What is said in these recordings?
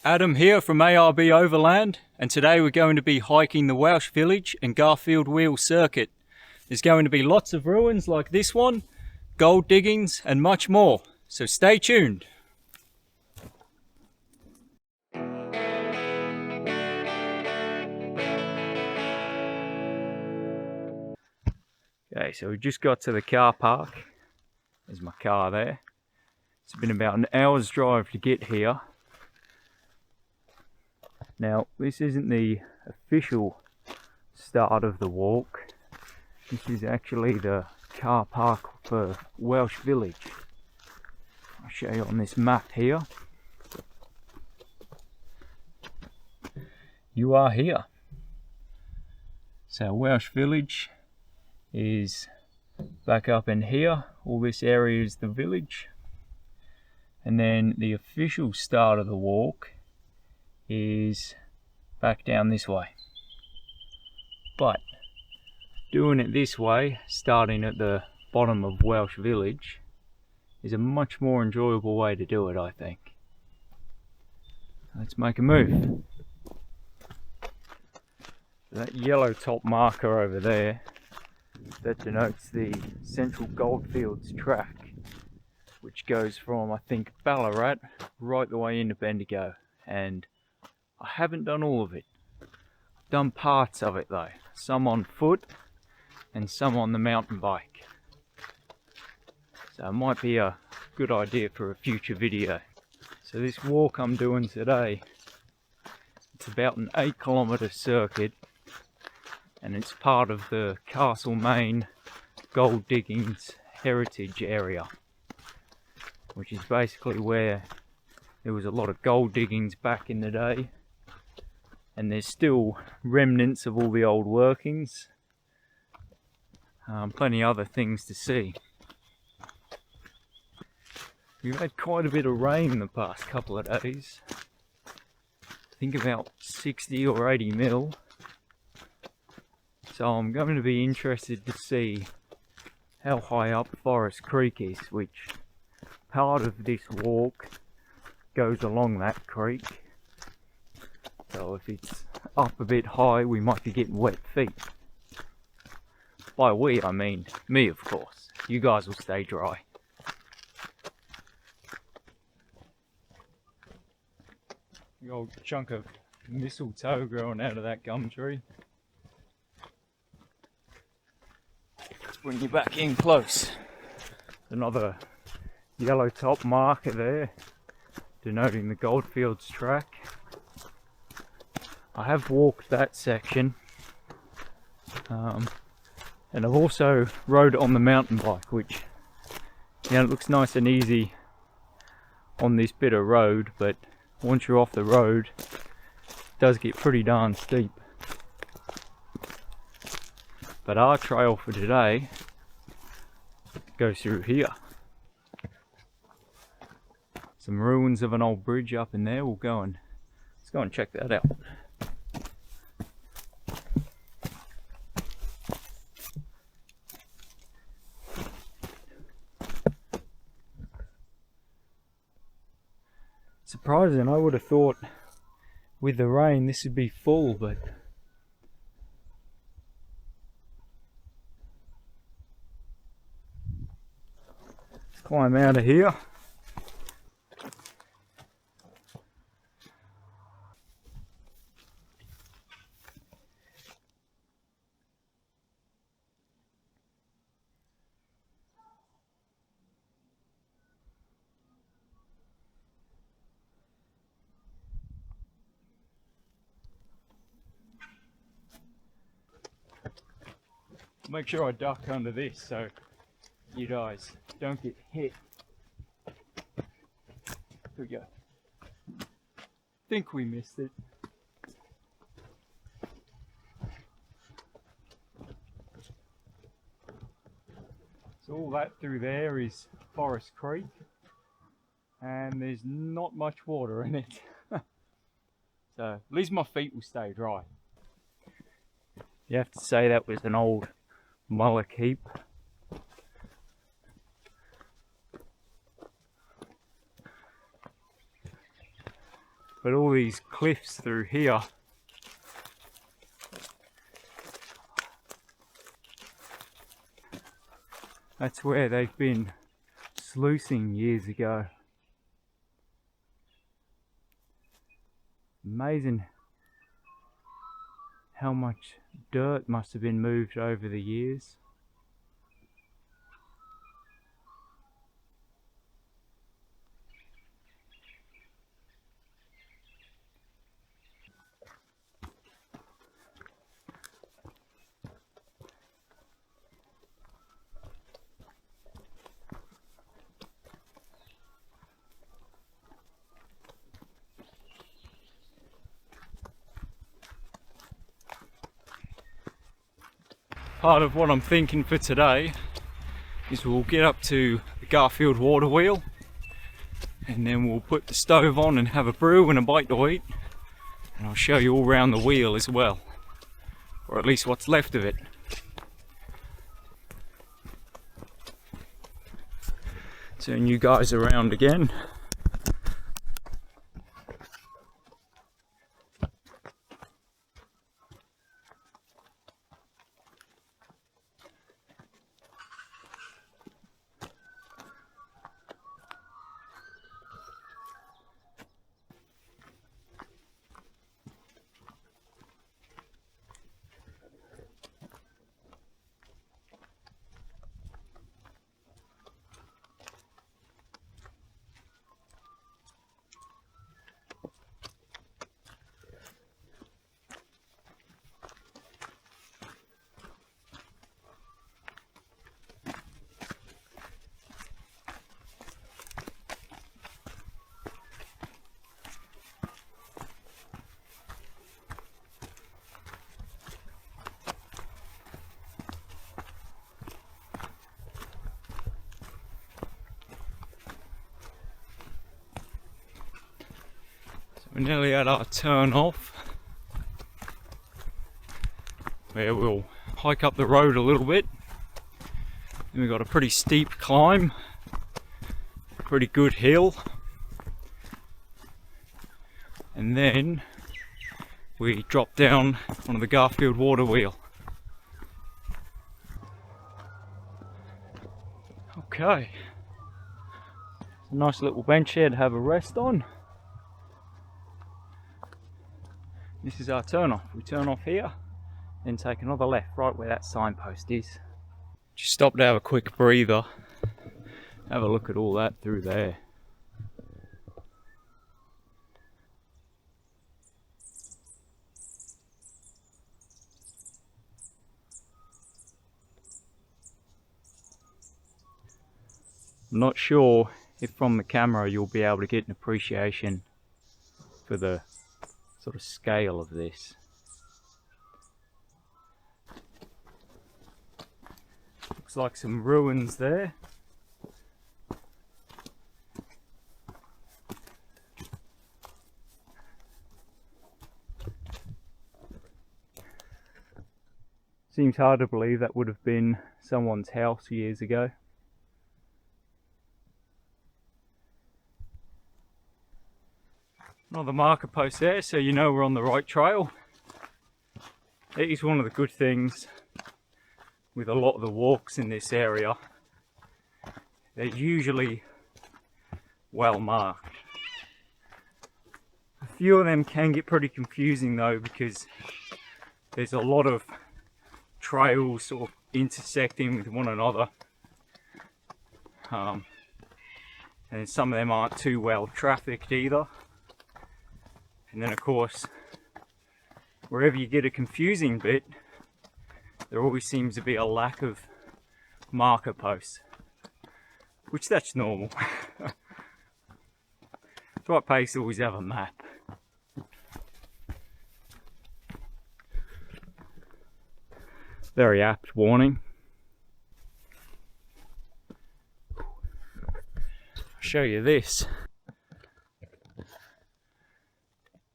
Adam here from ARB Overland, and today we're going to be hiking the Welsh Village and Garfield wheel circuit. There's going to be lots of ruins like this one, gold diggings and much more, so stay tuned. Okay, so we just got to the car park. There's my car there. It's been about an hour's drive to get here. Now, this isn't the official start of the walk. This is actually the car park for Welsh Village. I'll show you on this map here. You are here. So Welsh Village is back up in here. All this area is the village. And then the official start of the walk is back down this way. But doing it this way, starting at the bottom of Welsh Village, is a much more enjoyable way to do it, I think. Let's make a move. That yellow top marker over there, that denotes the Central Goldfields track, which goes from, I think, Ballarat right the way into Bendigo. And I haven't done all of it. I've done parts of it though, some on foot and some on the mountain bike. So it might be a good idea for a future video. So this walk I'm doing today, it's about an 8-kilometre circuit, and it's part of the Castlemaine Gold Diggings Heritage Area, which is basically where there was a lot of gold diggings back in the day. And there's still remnants of all the old workings. Plenty of other things to see. We've had quite a bit of rain the past couple of days. I think about 60 or 80 mil. So I'm going to be interested to see how high up Forest Creek is, which part of this walk goes along that creek. So if it's up a bit high, we might be getting wet feet. By we, I mean me, of course. You guys will stay dry. The old chunk of mistletoe growing out of that gum tree. Let's bring you back in close. Another yellow top marker there, denoting the Goldfields track. I have walked that section, and I've also rode on the mountain bike, which, you know, it looks nice and easy on this bit of road, but once you're off the road, it does get pretty darn steep. But our trail for today goes through here. Some ruins of an old bridge up in there. Let's go and check that out. Surprising, I would have thought with the rain this would be full, but let's climb out of here. Make sure I duck under this so you guys don't get hit. Here we go. Think we missed it. So all that through there is Forest Creek, and there's not much water in it. So at least my feet will stay dry. You have to say that was an old mullock heap. But all these cliffs through here, that's where they've been sluicing years ago. Amazing how much dirt must have been moved over the years. Part of what I'm thinking for today is we'll get up to the Garfield water wheel and then we'll put the stove on and have a brew and a bite to eat, and I'll show you all around the wheel as well, or at least what's left of it. Turn you guys around again. We're nearly at our turn off, where we'll hike up the road a little bit. Then we've got a pretty steep climb, pretty good hill, and then we drop down onto the Garfield water wheel. Okay, a nice little bench here to have a rest on. This is our turn off. We turn off here, then take another left right where that signpost is. Just stop to have a quick breather. Have a look at all that through there. I'm not sure if from the camera you'll be able to get an appreciation for the sort of scale of this. Looks like some ruins there. Seems hard to believe that would have been someone's house years ago. Another marker post there, so you know we're on the right trail. It is one of the good things with a lot of the walks in this area. They're usually well marked. A few of them can get pretty confusing though, because there's a lot of trails sort of intersecting with one another. And some of them aren't too well trafficked either. And then of course, wherever you get a confusing bit, there always seems to be a lack of marker posts, which that's normal. The right place always have a map. Very apt warning. I'll show you this.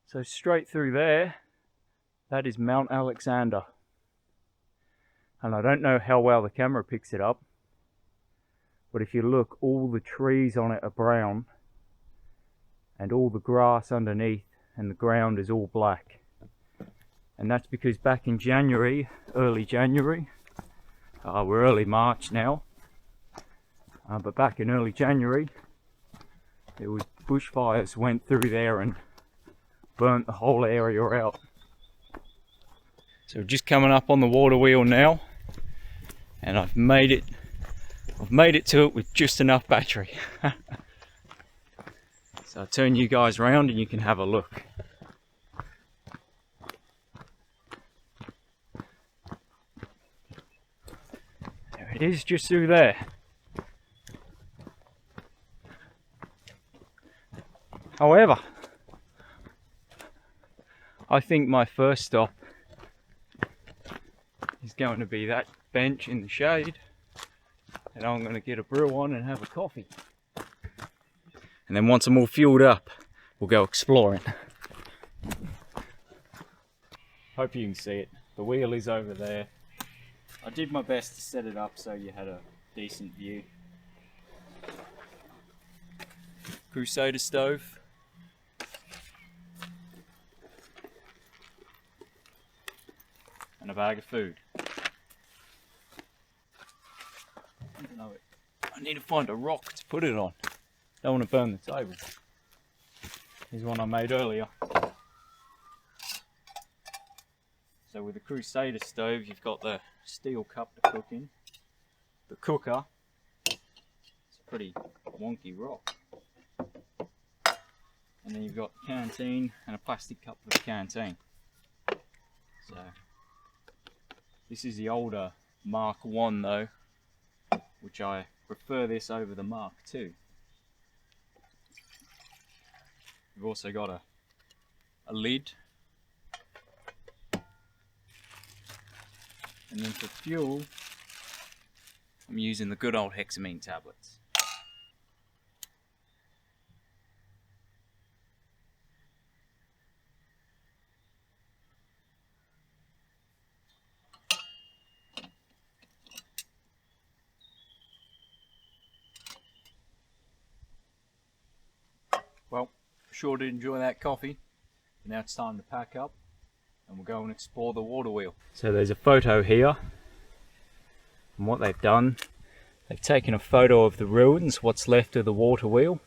So straight through there, that is Mount Alexander. And I don't know how well the camera picks it up, but if you look, all the trees on it are brown and all the grass underneath and the ground is all black. And that's because back in January, early January, we're early March now, but back in early January, there was bushfires went through there and burnt the whole area out. So we're just coming up on the water wheel now, and I've made it to it with just enough battery. So I'll turn you guys around and you can have a look. There it is, just through there. However, I think my first stop is going to be that bench in the shade, and I'm going to get a brew on and have a coffee. And then once I'm all fueled up, we'll go exploring. Hope you can see it. The wheel is over there. I did my best to set it up so you had a decent view. Crusader stove. And a bag of food. I need to find a rock to put it on. Don't want to burn the table. Here's one I made earlier. So with the Crusader stove, you've got the steel cup to cook in. The cooker, it's a pretty wonky rock. And then you've got the canteen and a plastic cup for the canteen. So this is the older Mark 1 though, which I prefer this over the Mark 2. We've also got a lid. And then for fuel, I'm using the good old hexamine tablets. Well, sure did enjoy that coffee. Now it's time to pack up and we'll go and explore the water wheel. So there's a photo here, and what they've done, they've taken a photo of the ruins, what's left of the water wheel,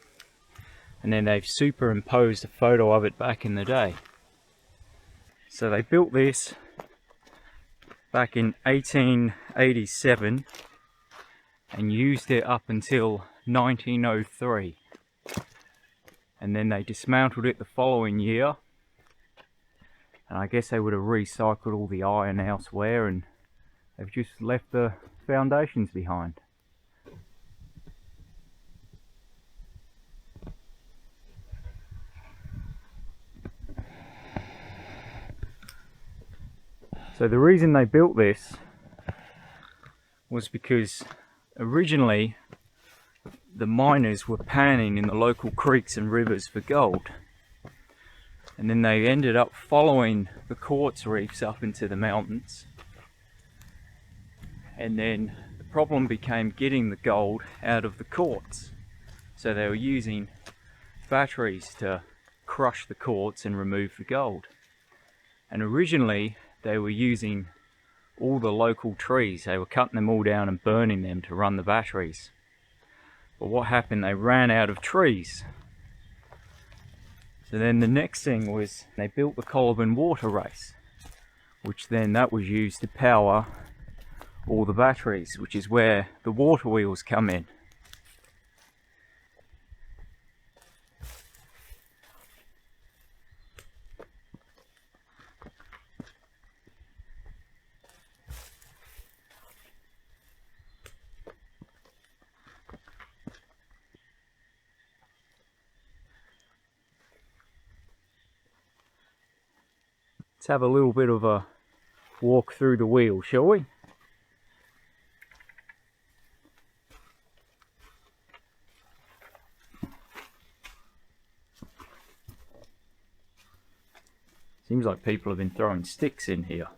and then they've superimposed a photo of it back in the day. So they built this back in 1887 and used it up until 1903. And then they dismantled it the following year, and I guess they would have recycled all the iron elsewhere, and they've just left the foundations behind. So the reason they built this was because originally the miners were panning in the local creeks and rivers for gold, and then they ended up following the quartz reefs up into the mountains, and then the problem became getting the gold out of the quartz, so they were using batteries to crush the quartz and remove the gold. And originally they were using all the local trees, they were cutting them all down and burning them to run the batteries. But what happened, they ran out of trees. So then the next thing was they built the Colburn water race, which then that was used to power all the batteries, which is where the water wheels come in. Let's have a little bit of a walk through the wheel, shall we? Seems like people have been throwing sticks in here.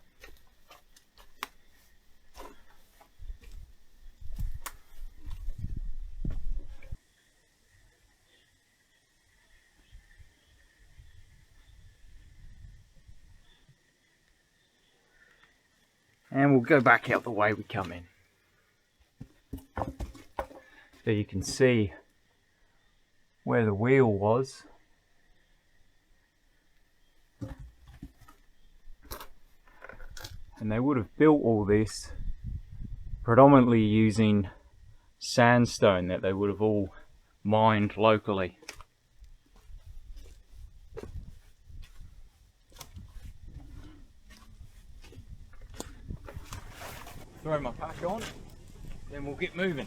And we'll go back out the way we come in. So you can see where the wheel was. And they would have built all this predominantly using sandstone that they would have all mined locally. Throw my pack on, then we'll get moving.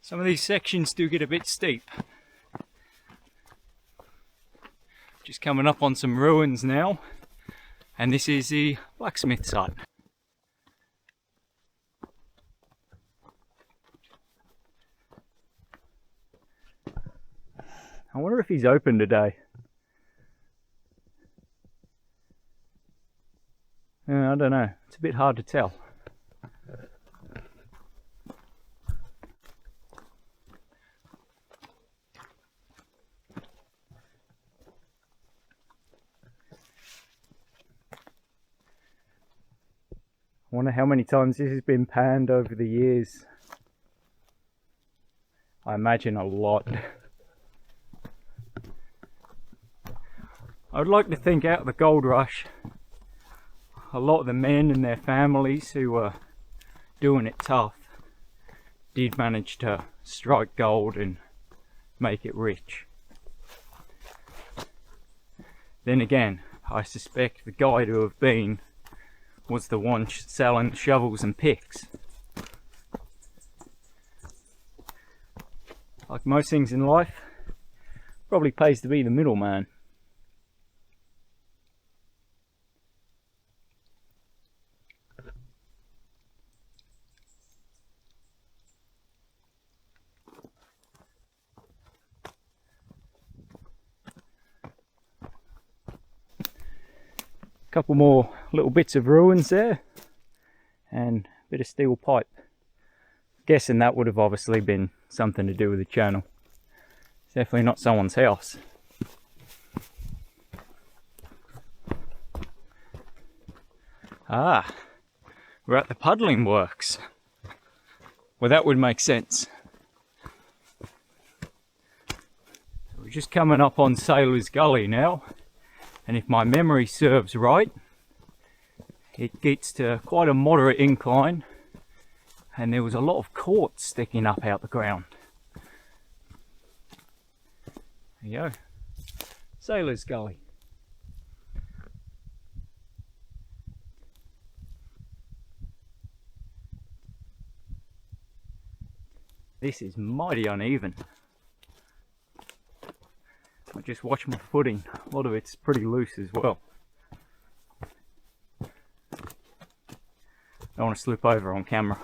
Some of these sections do get a bit steep. Just coming up on some ruins now, and this is the blacksmith site. I wonder if he's open today. I don't know, it's a bit hard to tell. I wonder how many times this has been panned over the years. I imagine a lot. I would like to think out of the gold rush, a lot of the men and their families who were doing it tough did manage to strike gold and make it rich. Then again, I suspect the guy to have been was the one selling shovels and picks. Like most things in life, probably pays to be the middleman. Couple more little bits of ruins there and a bit of steel pipe. Guessing that would have obviously been something to do with the channel. It's definitely not someone's house. Ah, we're at the puddling works. Well, that would make sense. So we're just coming up on Sailor's Gully now. And if my memory serves right, it gets to quite a moderate incline, and there was a lot of quartz sticking up out the ground. There you go, Sailor's Gully. This is mighty uneven. I just watch my footing, a lot of it's pretty loose as well. Don't want to slip over on camera.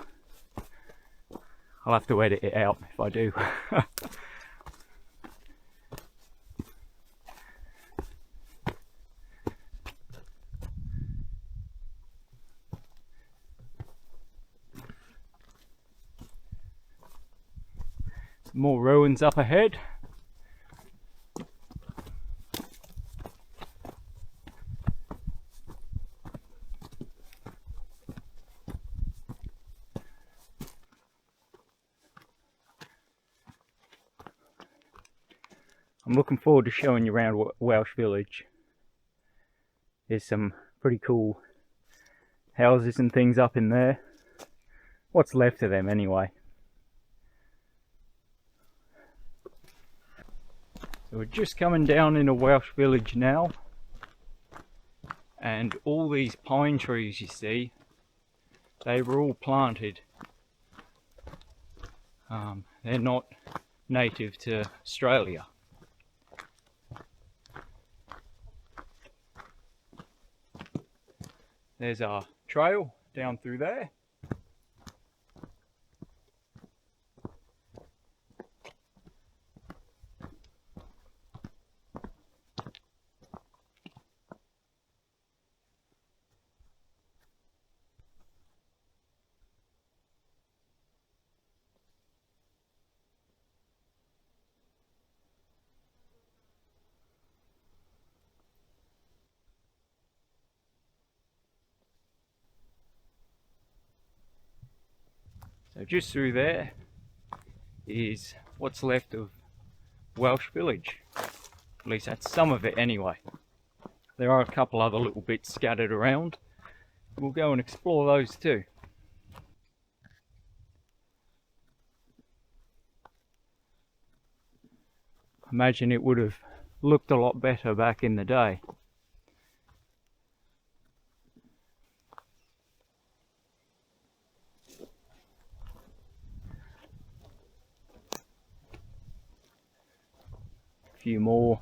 I'll have to edit it out if I do. Some more ruins up ahead. I'm looking forward to showing you around Welsh Village. There's some pretty cool houses and things up in there. What's left of them anyway. So we're just coming down into Welsh Village now. And all these pine trees you see, they were all planted. They're not native to Australia. There's our trail down through there. So just through there is what's left of Welsh Village. At least that's some of it anyway. There are a couple other little bits scattered around. We'll go and explore those too. Imagine it would have looked a lot better back in the day. A few more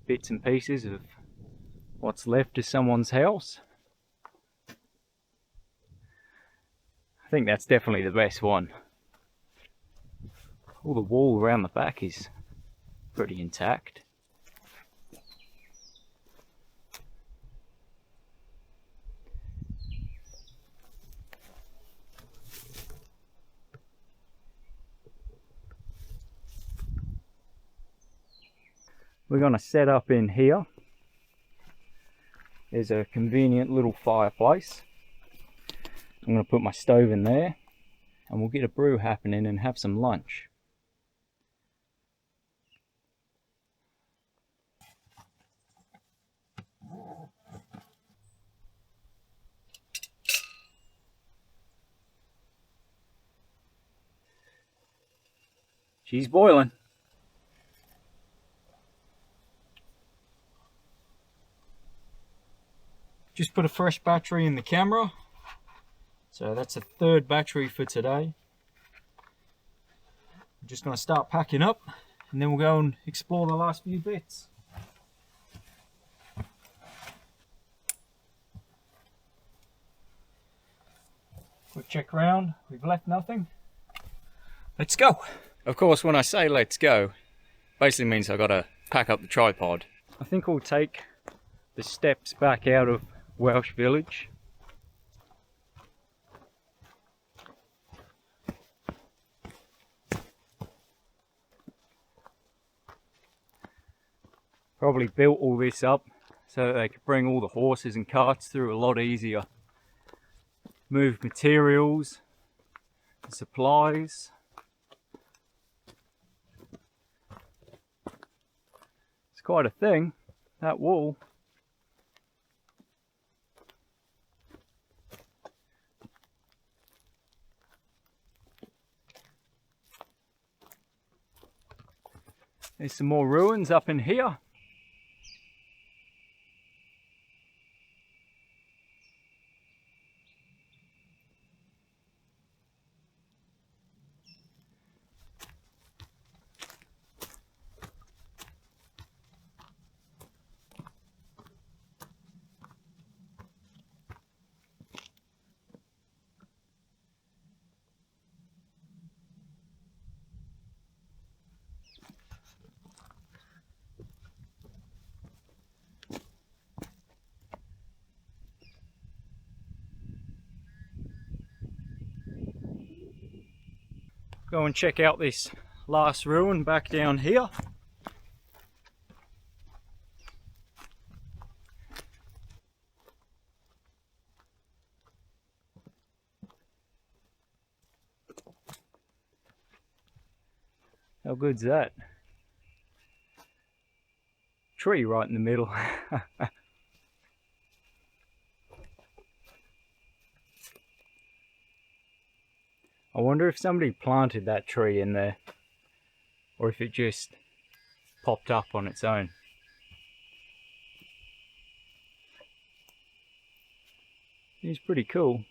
bits and pieces of what's left of someone's house. I think that's definitely the best one. All the wall around the back is pretty intact. We're going to set up in here. There's a convenient little fireplace. I'm going to put my stove in there and we'll get a brew happening and have some lunch. She's boiling. Just put a fresh battery in the camera. So that's a third battery for today. I'm just going to start packing up and then we'll go and explore the last few bits. Quick check around, we've left nothing. Let's go. Of course, when I say let's go, basically means I've got to pack up the tripod. I think we'll take the steps back out of Welsh Village. Probably built all this up so that they could bring all the horses and carts through a lot easier. Move materials, supplies. It's quite a thing, that wall. There's some more ruins up in here. Go and check out this last ruin back down here. How good's that? Tree right in the middle. I wonder if somebody planted that tree in there, or if it just popped up on its own. It's pretty cool.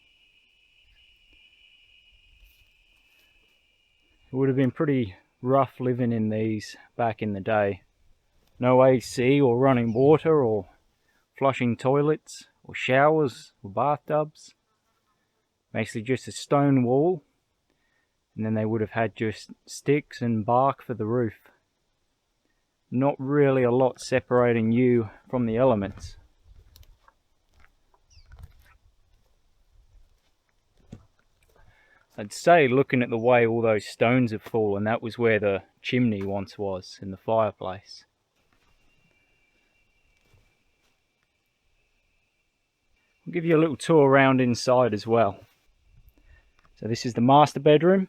It would have been pretty rough living in these back in the day. No AC or running water or flushing toilets or showers or bathtubs. Basically just a stone wall. And then they would have had just sticks and bark for the roof. Not really a lot separating you from the elements. I'd say, looking at the way all those stones have fallen, that was where the chimney once was in the fireplace. I'll give you a little tour around inside as well. So this is the master bedroom.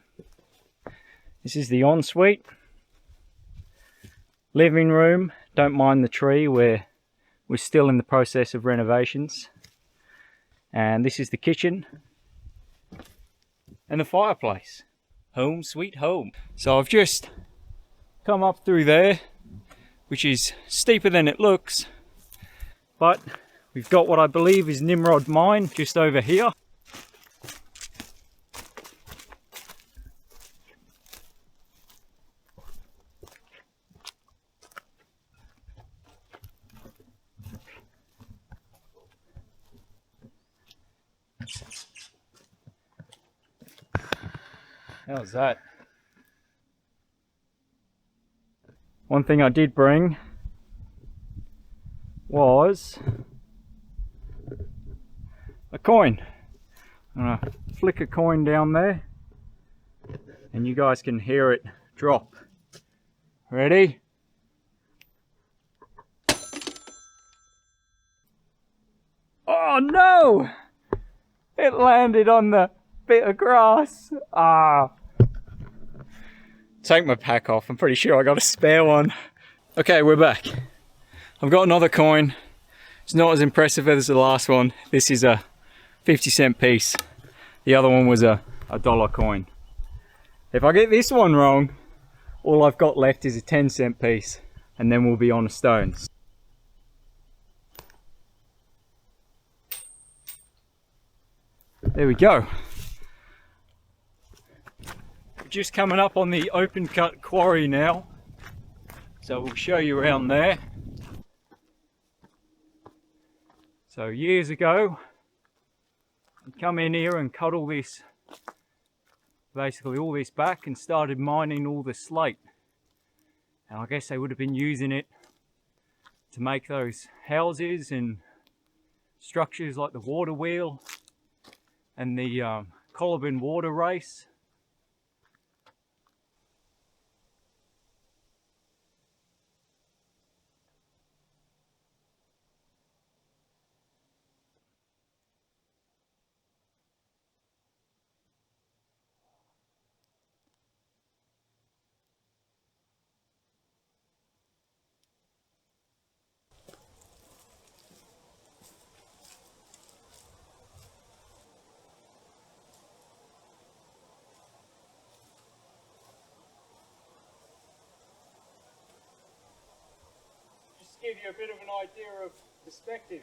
This is the ensuite. Living room. Don't mind the tree, we're still in the process of renovations. And this is the kitchen. And the fireplace. Home sweet home. So I've just come up through there, which is steeper than it looks, but we've got what I believe is Nimrod Mine just over here. How's that? One thing I did bring was a coin. I'm gonna flick a coin down there and you guys can hear it drop. Ready? Oh no! It landed on the bit of grass. Ah. Take my pack off. I'm pretty sure I got a spare one. Okay, we're back. I've got another coin. It's not as impressive as the last one. This is a 50-cent piece. The other one was a dollar coin. If I get this one wrong, all I've got left is a 10-cent piece, and then we'll be on the stones. There we go. We're just coming up on the Open Cut Quarry now, so we'll show you around there. So years ago, I'd come in here and cut all this, basically all this back, and started mining all the slate. And I guess they would have been using it to make those houses and structures like the water wheel and the Colburn water race. Give you a bit of an idea of perspective.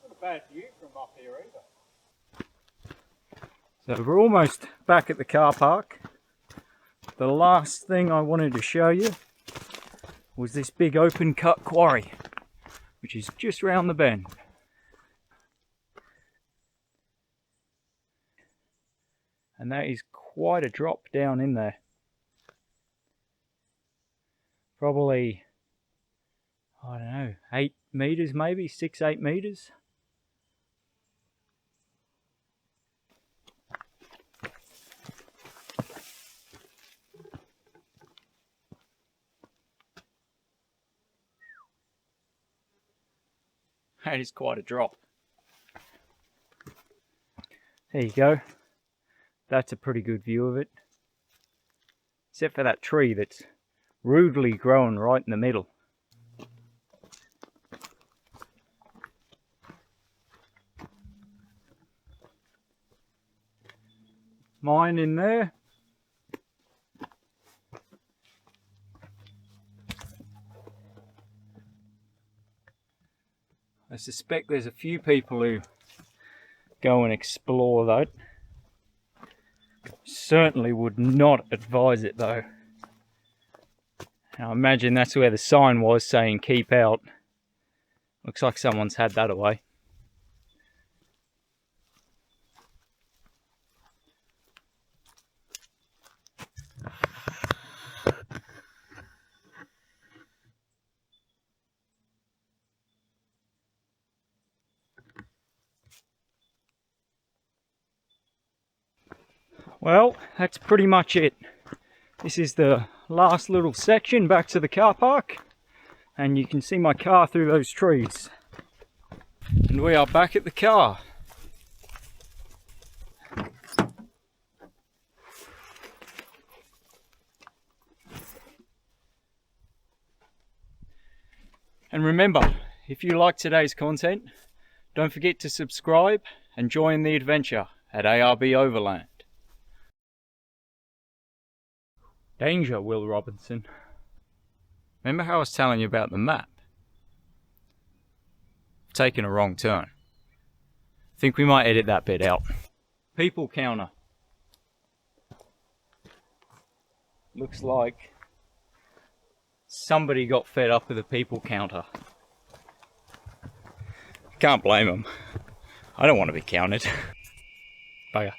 Not a bad view from up here either. So we're almost back at the car park. The last thing I wanted to show you was this big open cut quarry, which is just round the bend. And that is quite a drop down in there. Probably, I don't know, 8 meters maybe, 6-8 meters. That is quite a drop. There you go. That's a pretty good view of it. Except for that tree that's rudely grown right in the middle. Mine in there. I suspect there's a few people who go and explore that. Certainly would not advise it though. I imagine that's where the sign was saying keep out. Looks like someone's had that away. Well, that's pretty much it. This is the last little section back to the car park, and you can see my car through those trees. And we are back at the car. And remember, if you like today's content, don't forget to subscribe and join the adventure at ARB Overland. Danger, Will Robinson. Remember how I was telling you about the map? I've taken a wrong turn. I think we might edit that bit out. People counter. Looks like somebody got fed up with a people counter. Can't blame them. I don't want to be counted. Bugger.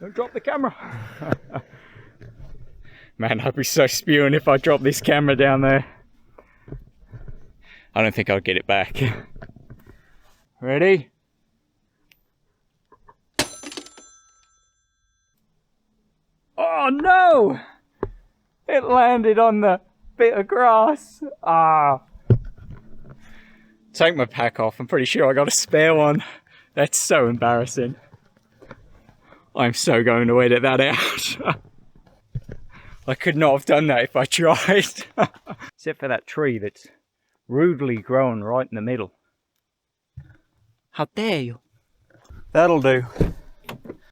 Don't drop the camera. Man, I'd be so spewing if I dropped this camera down there. I don't think I'll get it back. Ready? Oh no! It landed on the bit of grass. Ah. Take my pack off. I'm pretty sure I got a spare one. That's so embarrassing. I'm so going to edit that out. I could not have done that if I tried. Except for that tree that's rudely grown right in the middle. How dare you? That'll do.